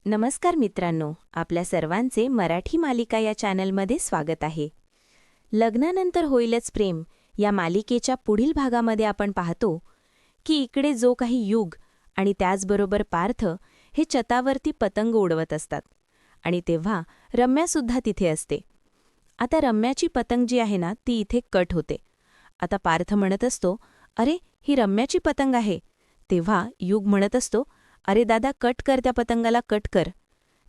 नमस्कार मित्रांनो, आपल्या सर्वांचे मराठी मालिका या चॅनलमध्ये स्वागत आहे. लग्नानंतर होईलच प्रेम या मालिकेच्या पुढील भागामध्ये आपण पाहतो की इकडे जो काही युग आणि त्याचबरोबर पार्थ हे छतावरती पतंग उडवत असतात आणि तेव्हा रम्यासुद्धा तिथे असते. आता रम्याची पतंग जी आहे ना ती इथे कट होते. आता पार्थ म्हणत असतो, अरे ही रम्याची पतंग आहे. तेव्हा युग म्हणत असतो, अरे दादा कट कर त्या पतंगाला, कट कर.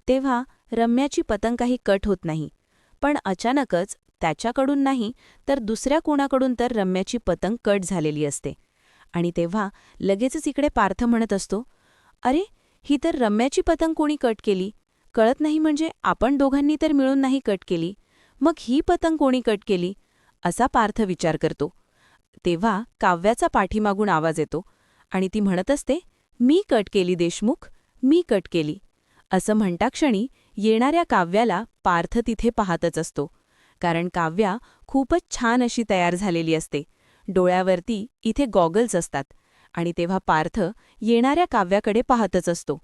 तेव्हा रम्याची पतंग काही कट होत नाही, पण अचानकच त्याच्याकडून नाही तर दुसऱ्या कोणाकडून तर रम्याची पतंग कट झालेली असते. आणि तेव्हा लगेचच इकडे पार्थ म्हणत असतो, अरे ही तर रम्याची पतंग कोणी कट केली, कळत नाही म्हणजे आपण दोघांनी तर मिळून नाही कट केली, मग ही पतंग कोणी कट केली, असा पार्थ विचार करतो. तेव्हा काव्याचा पाठीमागून आवाज येतो आणि ती म्हणत असते, मी कट केली देशमुख, मी कट केली. असं म्हणताक्षणी येणाऱ्या काव्याला पार्थ तिथे पाहतच असतो, कारण काव्या खूपच छान अशी तयार झालेली असते. डोळ्यावरती इथे गॉगल्स असतात आणि तेव्हा पार्थ येणाऱ्या काव्याकडे पाहतच असतो.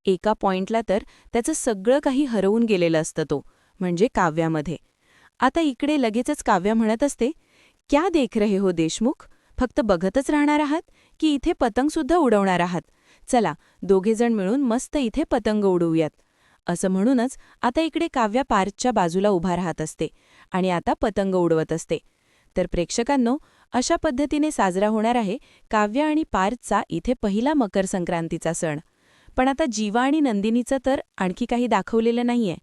एका पॉइंटला तर त्याचं सगळं काही हरवून गेलेलं असतं, तो म्हणजे काव्यामध्ये. आता इकडे लगेचच काव्या म्हणत असते, क्या देख रहे हो देशमुख, फक्त बघतच राहणार आहात की इथे पतंगसुद्धा उडवणार आहात? चला दोघेजण मिळून मस्त इथे पतंग उडवूयात. असं म्हणूनच आता इकडे काव्या पार्थच्या बाजूला उभा राहत असते आणि आता पतंग उडवत असते. तर प्रेक्षकांनो, अशा पद्धतीने साजरा होणार आहे काव्या आणि पार्थचा इथे पहिला मकर संक्रांतीचा सण. पण आता जीवा आणि नंदिनीचं तर आणखी काही दाखवलेलं नाहीये.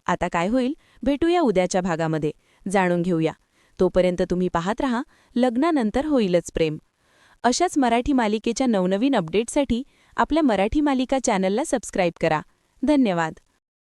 आता काय होईल भेटूया उद्याच्या भागामध्ये, जाणून घेऊया. तोपर्यंत तुम्ही पाहत रहा लग्नानंतर होईलच प्रेम. अशाच मराठी मालिकेच्या नवनवीन अपडेट्ससाठी आपल्या मराठी मालिका चॅनलला सबस्क्राईब करा. धन्यवाद.